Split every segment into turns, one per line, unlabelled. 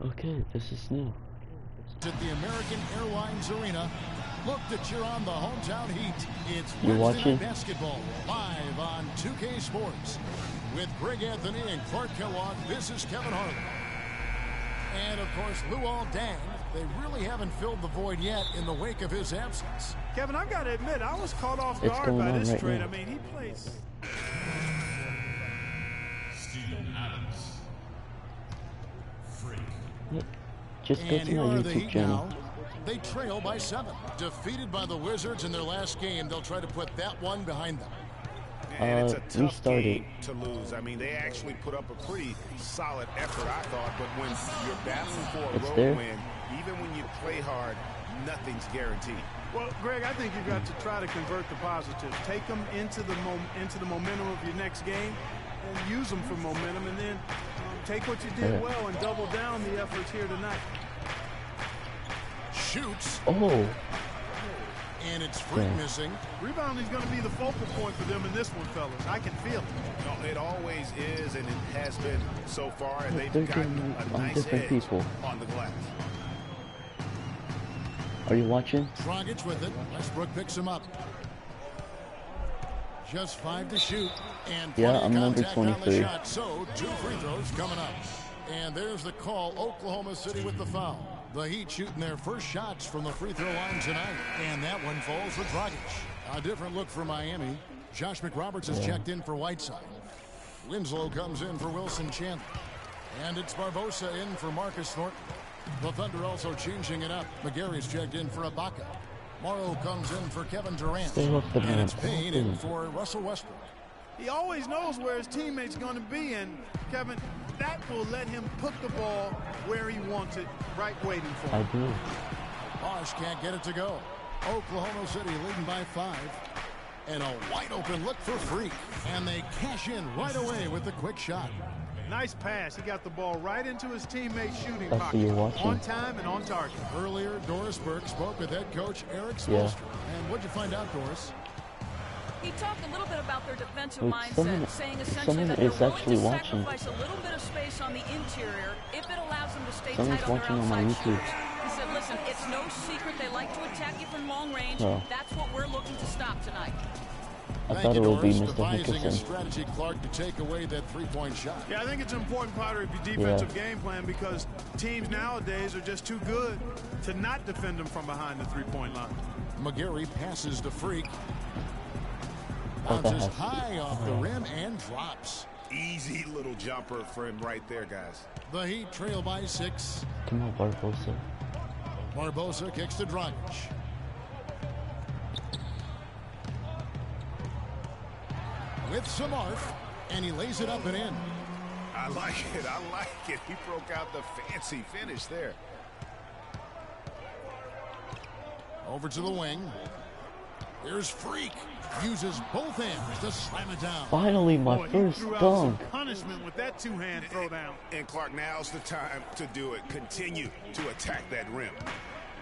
Okay, this is new.
At the American Airlines Arena, look to cheer on the hometown Heat. It's
You're
Wednesday
watching?
Night Basketball live on 2K Sports. With Greg Anthony and Clark Kellogg, this is Kevin Harlan. And of course, Luol Deng. They really haven't filled the void yet in the wake of his absence.
Kevin, I've got to admit, I was caught off
It's
guard
going
by
on
this
right
trade.
now.
I mean, he plays.
Steven Adams. Freak.
Yep. Just go
And
to
here
my
are the
YouTube
Heat
channel.
now. They trail by 7. Defeated by the Wizards in their last game, they'll try to put that one behind them.
And it's a tough
restart
game
it.
to lose. I mean, they actually put up a pretty solid effort, I thought. But when you're battling for a
It's
road
there.
win, even when you play hard, nothing's guaranteed.
Well, Greg, I think you've got to try to convert the positives. Take them into the momentum of your next game and use them for momentum. And then take what you did well and double down the efforts here tonight.
Shoots,
Oh,
and it's Freak
Yeah.
missing.
Rebounding is going to be the focal point for them in this one, fellas. I can feel it.
No, it always is, and it has been so far. And
they're
they've gotten
doing
a
it on
nice
different
edge
people.
on the glass.
Are you watching?
Dragic with it. Westbrook picks him up. Just 5 to shoot. And
Yeah,
plenty of
I'm number
contact on the
23.
shot. So 2 free throws coming up. And there's the call. Oklahoma City with the foul. The Heat shooting their first shots from the free throw line tonight. And that one falls for Dragic. A different look for Miami. Josh McRoberts has checked in for Whiteside. Winslow comes in for Wilson Chandler. And it's Barbosa in for Marcus Thornton. The Thunder also changing it up. McGarry's checked in for Ibaka. Morrow comes in for Kevin Durant.
Stay off the
And it's
mat.
Payne in for Russell Westbrook.
He always knows where his teammate's going to be, and Kevin, that will let him put the ball where he wants it, right waiting for
I
him.
do.
Bosch can't get it to go. Oklahoma City leading by 5. And a wide open look for Freak. And they cash in right away with the quick shot.
Nice pass. He got the ball right into his teammate's shooting
That's what you're
pocket.
watching.
On time and on target.
Earlier, Doris Burke spoke with head coach Eric
Yeah.
Spoelstra. And what'd you find out, Doris?
He talked a little bit about their defensive
Wait,
mindset, saying essentially
someone
that they're
is
willing
actually
to
watching.
sacrifice a little bit of space on the interior if it allows them to stay
Someone's
tight on their
watching on my
outside
YouTube.
shooters. He said, listen, it's no secret they like to attack you from long range.
Oh.
That's what we're looking to stop tonight.
I
Thank
thought
you,
it would be
Doris.
Mr.
Devising a
Hickerson.
strategy, Clark, to take away that three-point shot.
Yeah, I think it's an important part of your defensive game plan because teams nowadays are just too good to not defend them from behind the three-point line.
McGarry passes to Freak.
Oh, that
Bounces
has to be-
high off the rim and drops.
Easy little jumper for him right there, guys.
The Heat trail by 6.
Come on, Barbosa.
Barbosa kicks to Dragic. With some arf, and he lays it up and in.
I like it. I like it. He broke out the fancy finish there.
Over to the wing. Here's Freak. Uses both hands to slam it down.
Finally, my
Boy, he
first
threw out
dunk.
some punishment with that two-hand throwdown.
And Clark, now's the time to do it. Continue to attack that rim.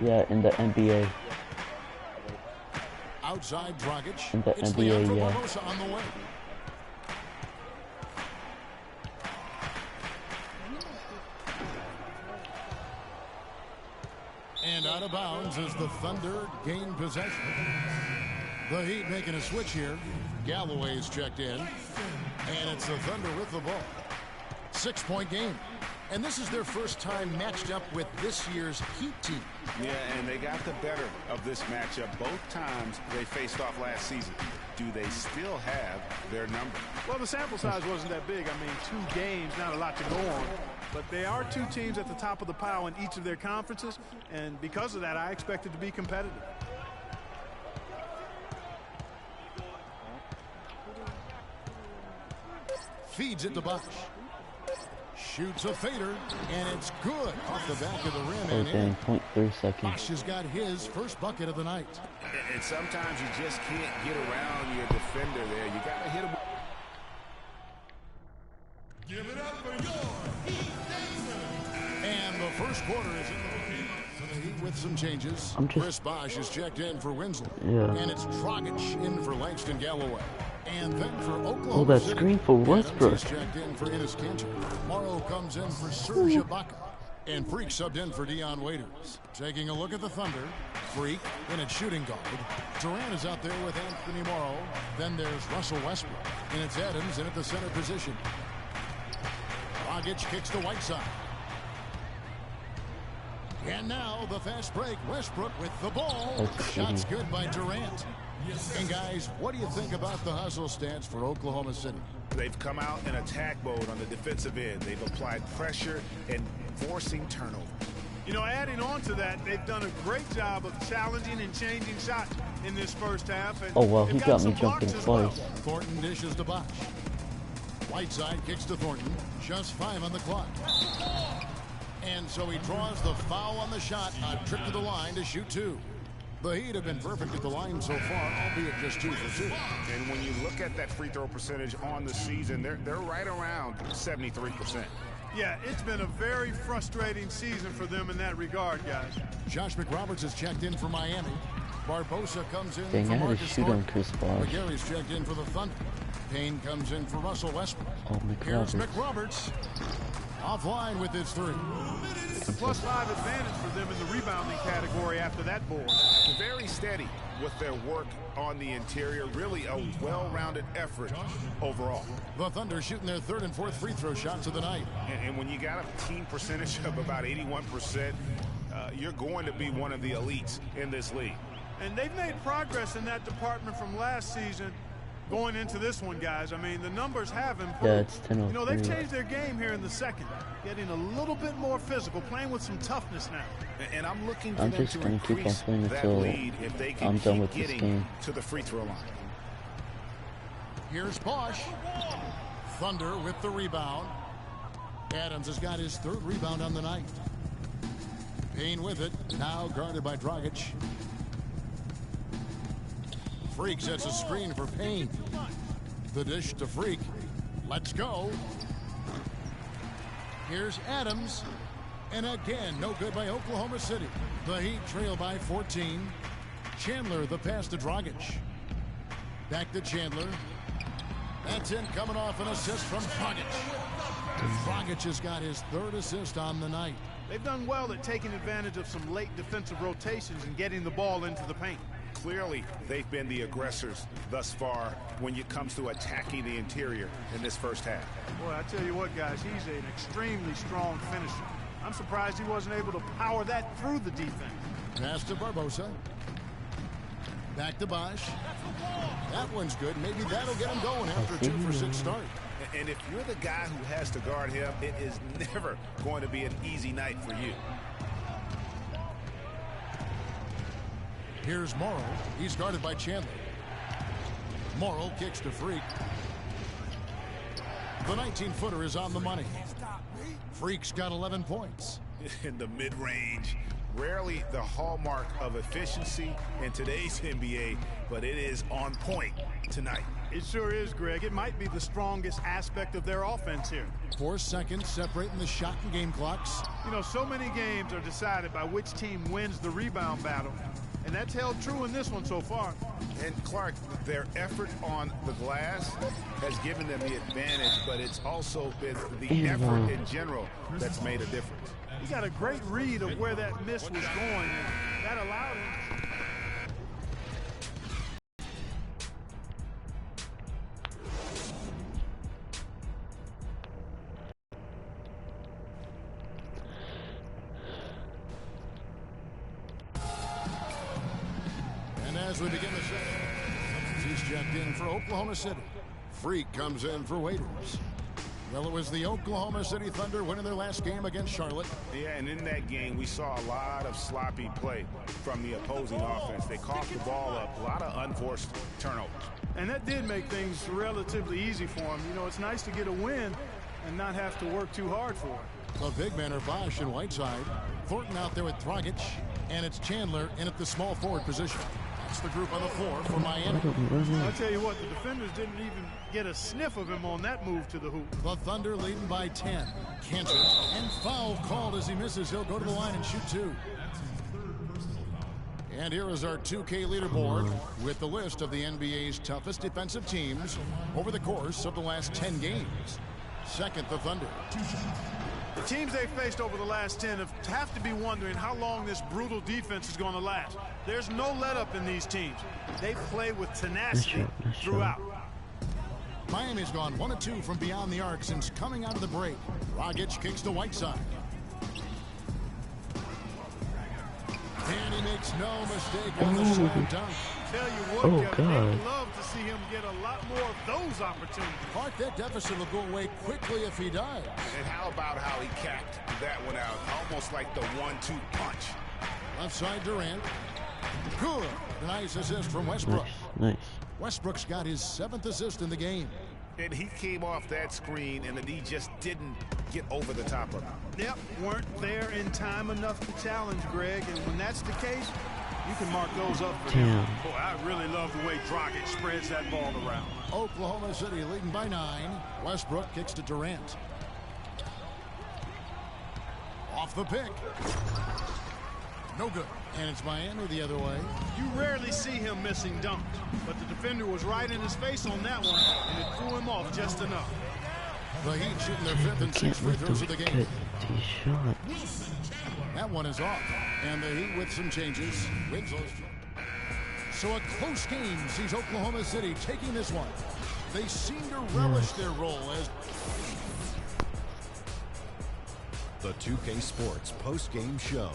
Yeah, in the NBA.
Outside Dragic.
In the
It's
NBA,
Leandro
yeah.
Barbosa on the way. And out of bounds as the Thunder gain possession. The Heat making a switch here. Galloway's checked in. And it's the Thunder with the ball. 6-point game. And this is their first time matched up with this year's Heat team.
Yeah, and they got the better of this matchup both times they faced off last season. Do they still have their number?
Well, the sample size wasn't that big. I mean, 2 games, not a lot to go on. But they are 2 teams at the top of the pile in each of their conferences. And because of that, I expect it to be competitive.
Feeds it to Bosch. Shoots a fader, and it's good off the back of the rim
Oh,
and
dang,
in.
0.3 seconds.
Bosch has got his first bucket of the night.
And sometimes you just can't get around your defender there. You got to hit him.
Give it up for your Heat Nation.
And the first quarter is in the Heat with some changes.
I'm just-
Chris Bosch is checked in for Winslow.
Yeah.
And it's Dragic in for Langston Galloway. And then for Oklahoma
Oh, that
City,
screen for
Adams
Westbrook.
is checked in for Enes Kanter. Morrow comes in for Serge Ibaka. And Freak subbed in for Dion Waiters. Taking a look at the Thunder. Freak in at shooting guard. Durant is out there with Anthony Morrow. Then there's Russell Westbrook. And it's Adams in at the center position. Dragic kicks to Whiteside. And now the fast break. Westbrook with the ball. Shots good by Durant. And guys, what do you think about the hustle stance for Oklahoma City?
They've come out in attack mode on the defensive end. They've applied pressure and forcing turnover.
You know, adding on to that, they've done a great job of challenging and changing shots in this first half. And
oh, well, he got me
some
jumping
blocks as
twice.
well.
Thornton dishes to Bosch. Whiteside kicks to Thornton. Just 5 on the clock. And so he draws the foul on the shot. A trip to the line to shoot 2. The Heat have been perfect at the line so far, albeit just 2 for 2.
And when you look at that free throw percentage on the season, they're right around 73%.
Yeah, it's been a very frustrating season for them in that regard, guys.
Josh McRoberts has checked in for Miami. Barbosa comes in
Dang,
for
I had to
Marcus
shoot on Chris Bosh.
McGarry's checked in for the Thunder. Payne comes in for Russell Westbrook.
Oh,
Here's
McRoberts.
McRoberts. Offline with his 3.
It's a +5 advantage for them in the rebounding category after that board.
Very steady with their work on the interior. Really a well-rounded effort overall.
The Thunder shooting their 3rd and 4th free throw shots of the night.
And when you got a team percentage of about 81%, you're going to be one of the elites in this league.
And they've made progress in that department from last season going into this one, guys. I mean, the numbers have improved.
Yeah, it's 10-03.
You know, they've changed their game here in the second, getting a little bit more physical, playing with some toughness now.
And I'm looking for
I'm
them
just
to
going to keep on
increase
playing
that
until
lead if they can
I'm done
keep
with this
getting
game.
to the free throw line.
Here's Bosch. Thunder with the rebound. Adams has got his 3rd rebound on the night. Payne with it. Now guarded by Dragic. Freak sets a screen for Payne. The dish to Freak. Let's go. Here's Adams. And again, no good by Oklahoma City. The Heat trail by 14. Chandler, the pass to Dragic. Back to Chandler. That's in, coming off an assist from Dragic. Dragic has got his 3rd assist on the night.
They've done well at taking advantage of some late defensive rotations and getting the ball into the paint.
Clearly, they've been the aggressors thus far when it comes to attacking the interior in this first half.
Boy, I tell you what, guys, he's an extremely strong finisher. I'm surprised he wasn't able to power that through the defense.
Pass to Barbosa. Back to Bosch. That one's good. Maybe that'll get him going after a 2 for 6 start.
And if you're the guy who has to guard him, it is never going to be an easy night for you.
Here's Morrow. He's guarded by Chandler. Morrow kicks to Freak. The 19-footer is on the money. Freak's got 11 points.
In the mid-range, rarely the hallmark of efficiency in today's NBA, but it is on point tonight.
It sure is, Greg. It might be the strongest aspect of their offense here.
4 seconds separating the shot and game clocks.
You know, so many games are decided by which team wins the rebound battle. And that's held true in this one so far.
And Clark, their effort on the glass has given them the advantage, but it's also been the effort in general that's made a difference.
He got a great read of where that miss was going, and that allowed him.
As we begin the second, he's checked in for Oklahoma City. Freak comes in for Waiters. Well, it was the Oklahoma City Thunder winning their last game against Charlotte.
Yeah, and in that game, we saw a lot of sloppy play from the opposing offense. They coughed the ball up, a lot of unforced turnovers.
And that did make things relatively easy for him. You know, it's nice to get a win and not have to work too hard for it.
The big men are Bosch and Whiteside. Thornton out there with Dragic, and it's Chandler in at the small forward position. That's the group on the floor for Miami.
I'll tell you what, the defenders didn't even get a sniff of him on that move to the hoop.
The Thunder leading by 10. Cantor, and foul called as he misses. He'll go to the line and shoot 2. And here is our 2K leaderboard with the list of the NBA's toughest defensive teams over the course of the last 10 games. Second, the Thunder.
The teams they faced over the last 10 have to be wondering how long this brutal defense is going to last. There's no let-up in these teams. They play with tenacity throughout.
Miami's gone 1 of 2 from beyond the arc since coming out of the break. Dragic kicks to Whiteside. And he makes no mistake on the slam dunk.
Tell you what, Kevin, they'd love to see him get a lot more of those opportunities.
Clark, that deficit will go away quickly if he does.
And how about how he capped that one out? Almost like the 1-2 punch.
Left side Durant. Good. Nice assist from Westbrook.
Nice.
Westbrook's got his 7th assist in the game.
And he came off that screen, and the D just didn't get over the top of him.
Yep, weren't there in time enough to challenge, Greg. And when that's the case, you can mark those up for him. Boy, I really love the way Dragic spreads that ball around.
Oklahoma City leading by 9. Westbrook kicks to Durant. Off the pick. No good. And it's Miami the other way.
You rarely see him missing dunks, but the defender was right in his face on that one, and it threw him off just enough.
The Heat shooting their 5th and 6th free throws of the game. That one is off. And the Heat with some changes. Wins those. So a close game sees Oklahoma City taking this one. They seem to relish their role as...
The 2K Sports post-game show.